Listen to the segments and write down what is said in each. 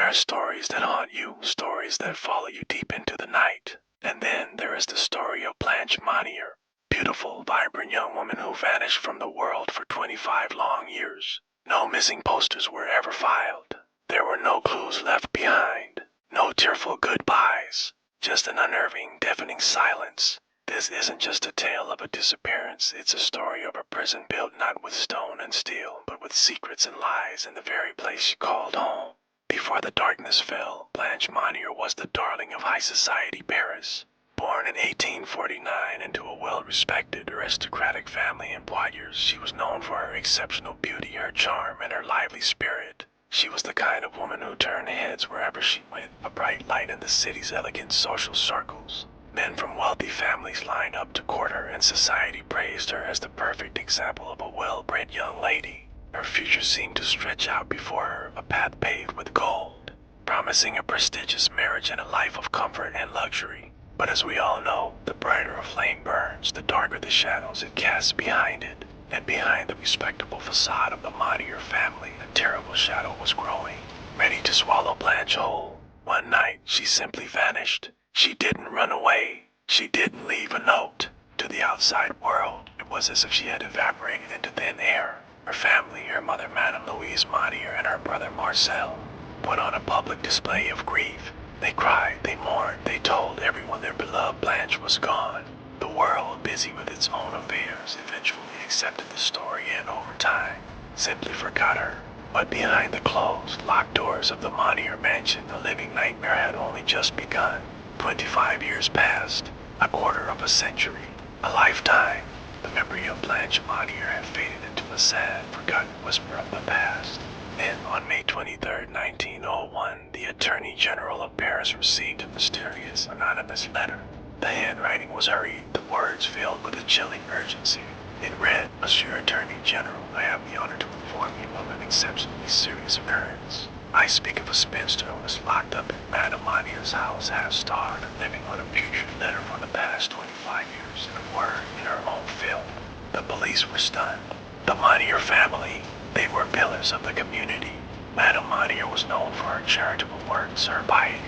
are stories that haunt you, stories that follow you deep into the night. And then there is the story of Blanche Monnier, beautiful, vibrant young woman who vanished from the world for 25 long years. No missing posters were ever filed. There were no clues left behind. No tearful goodbyes. Just an unnerving, deafening silence. This isn't just a tale of a disappearance, it's a story of a prison built not with stone and steel, but with secrets and lies in the very place she called home. Before the darkness fell, Blanche Monnier was the darling of high society Paris. Born in 1849 into a well-respected aristocratic family in Poitiers, she was known for her exceptional beauty, her charm, and her lively spirit. She was the kind of woman who turned heads wherever she went, a bright light in the city's elegant social circles. Men from wealthy families lined up to court her, and society praised her as the perfect example of a well-bred young lady. Her future seemed to stretch out before her, a path paved with gold, promising a prestigious marriage and a life of comfort and luxury. But as we all know, the brighter a flame burns, the darker the shadows it casts behind it. And behind the respectable facade of the Monnier family, a terrible shadow was growing, ready to swallow Blanche whole. One night, she simply vanished. She didn't run away. She didn't leave a note. To the outside world, it was as if she had evaporated into thin air. Her family, her mother Madame Louise Monnier and her brother Marcel, put on a public display of grief. They cried, they mourned, they told everyone their beloved Blanche was gone. The world, busy with its own affairs, eventually accepted the story and over time, simply forgot her. But behind the closed, locked doors of the Monnier mansion, a living nightmare had only just begun. 25 years passed, a quarter of a century, a lifetime. The memory of Blanche Monnier had faded into a sad, forgotten whisper of the past. Then, on May 23, 1901, the Attorney General of Paris received a mysterious, anonymous letter. The handwriting was hurried, the words filled with a chilling urgency. It read, Monsieur Attorney General, I have the honor to inform you of an exceptionally serious occurrence. I speak of a spinster who was locked up in Madame Monnier's house, half-starved, living on a putrid litter for the past 25 years, and a word in her own filth. The police were stunned. The Monnier family, they were pillars of the community. Madame Monnier was known for her charitable works, her piety.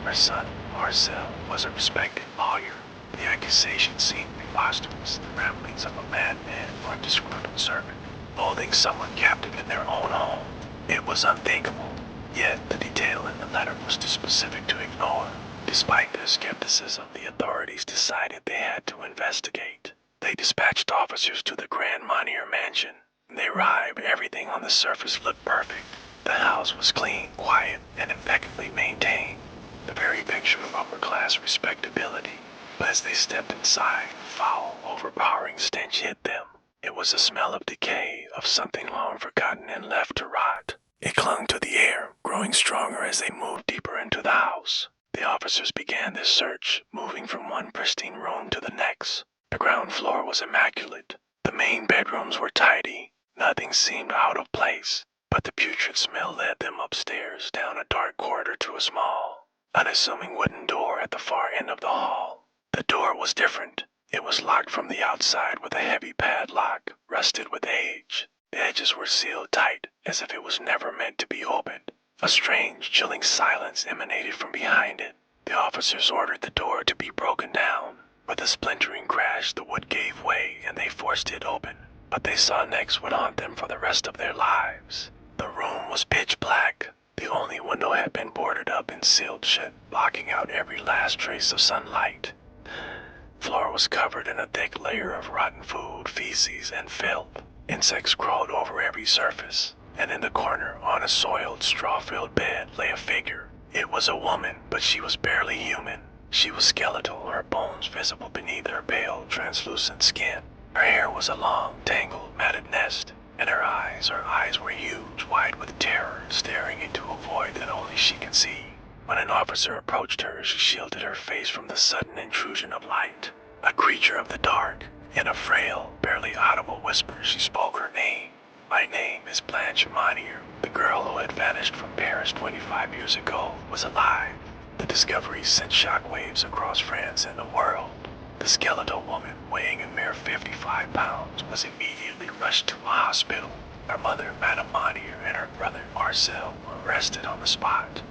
Her son, Marcel, was a respected lawyer. The accusation seemed preposterous, the ramblings of a madman or a disgruntled servant, holding someone captive in their own home. It was unthinkable, yet the detail in the letter was too specific to ignore. Despite their skepticism, the authorities decided they had to investigate. They dispatched officers to the Grand Monnier mansion. When they arrived, everything on the surface looked perfect. The house was clean, quiet, and impeccably maintained, the very picture of upper-class respectability. But as they stepped inside, a foul, overpowering stench hit them. It was a smell of decay, of something long forgotten and left to rot. It clung to the air, growing stronger as they moved deeper into the house. The officers began their search, moving from one pristine room to the next. The ground floor was immaculate. The main bedrooms were tidy. Nothing seemed out of place. But the putrid smell led them upstairs, down a dark corridor to a small, unassuming wooden door at the far end of the hall. The door was different. It was locked from the outside with a heavy padlock, rusted with age. The edges were sealed tight, as if it was never meant to be opened. A strange, chilling silence emanated from behind it. The officers ordered the door to be broken down. With a splintering crash, the wood gave way, and they forced it open. What they saw next would haunt them for the rest of their lives. The room was pitch black. The only window had been boarded up and sealed shut, blocking out every last trace of sunlight. The floor was covered in a thick layer of rotten food, feces, and filth. Insects crawled over every surface, and in the corner, on a soiled, straw-filled bed, lay a figure. It was a woman, but she was barely human. She was skeletal, her bones visible beneath her pale, translucent skin. Her hair was a long, tangled, matted nest, and her eyes were huge, wide with terror, staring into a void that only she could see. When an officer approached her, she shielded her face from the sudden intrusion of light. A creature of the dark, in a frail, barely audible whisper, she spoke her name. My name is Blanche Monnier. The girl who had vanished from Paris 25 years ago was alive. The discovery sent shockwaves across France and the world. The skeletal woman, weighing a mere 55 pounds, was immediately rushed to a hospital. Her mother, Madame Monnier, and her brother, Marcel, were arrested on the spot.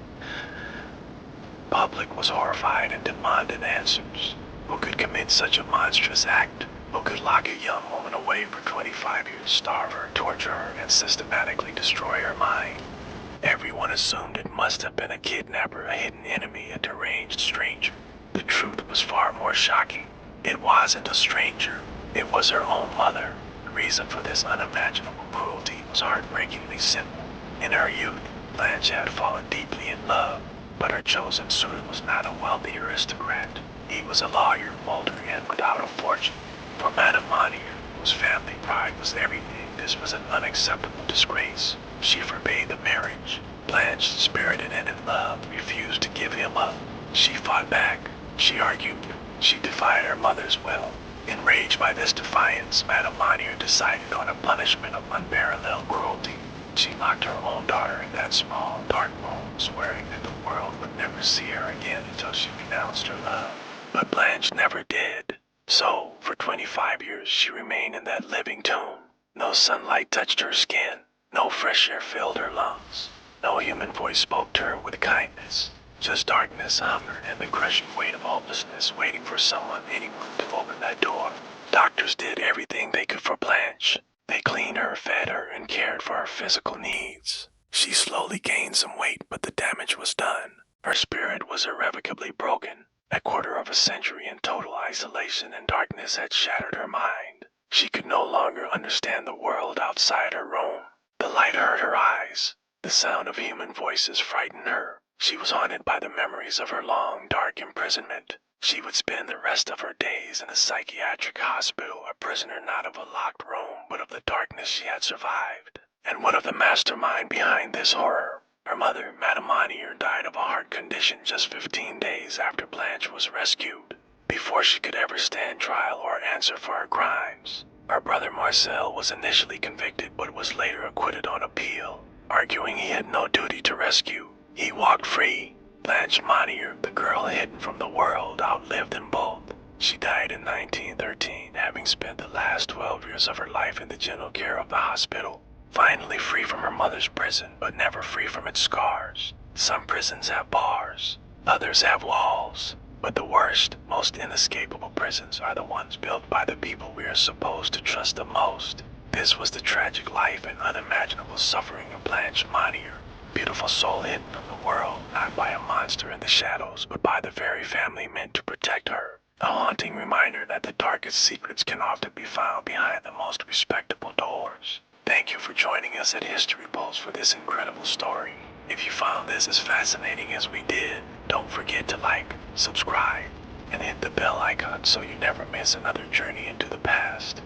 public was horrified and demanded answers. Who could commit such a monstrous act? Who could lock a young woman away for 25 years, starve her, torture her, and systematically destroy her mind? Everyone assumed it must have been a kidnapper, a hidden enemy, a deranged stranger. The truth was far more shocking. It wasn't a stranger. It was her own mother. The reason for this unimaginable cruelty was heartbreakingly simple. In her youth, Blanche had fallen deeply in love, but her chosen suitor was not a wealthy aristocrat. He was a lawyer, older and without a fortune. For Madame Monnier, whose family pride was everything, this was an unacceptable disgrace. She forbade the marriage. Blanche, spirited and in love, refused to give him up. She fought back. She argued. She defied her mother's will. Enraged by this defiance, Madame Monnier decided on a punishment of unparalleled cruelty. She locked her own daughter in that small, dark room, swearing that the world would never see her again until she renounced her love. But Blanche never did. So, for 25 years, she remained in that living tomb. No sunlight touched her skin. No fresh air filled her lungs. No human voice spoke to her with kindness. Just darkness, hunger, and the crushing weight of hopelessness waiting for anyone to open that door. Doctors did everything they could for Blanche. They cleaned her, fed her, and cared for her physical needs. She slowly gained some weight, but the damage was done. Her spirit was irrevocably broken. A quarter of a century in total isolation and darkness had shattered her mind. She could no longer understand the world outside her room. The light hurt her eyes. The sound of human voices frightened her. She was haunted by the memories of her long, dark imprisonment. She would spend the rest of her days in a psychiatric hospital, a prisoner not of a locked room, but of the darkness she had survived. And what of the mastermind behind this horror? Her mother, Madame Monnier, died of a heart condition just 15 days after Blanche was rescued, before she could ever stand trial or answer for her crimes. Her brother Marcel was initially convicted but was later acquitted on appeal, arguing he had no duty to rescue. He walked free. Blanche Monnier, the girl hidden from the world, outlived them both. She died in 1913, having spent the last 12 years of her life in the gentle care of the hospital. Finally free from her mother's prison, but never free from its scars. Some prisons have bars, others have walls. But the worst, most inescapable prisons are the ones built by the people we are supposed to trust the most. This was the tragic life and unimaginable suffering of Blanche Monnier. Beautiful soul hidden from the world, not by a monster in the shadows, but by the very family meant to protect her. A haunting reminder that the darkest secrets can often be found behind the most respectable doors. Thank you for joining us at History Pulse for this incredible story. If you found this as fascinating as we did, don't forget to like, subscribe, and hit the bell icon so you never miss another journey into the past.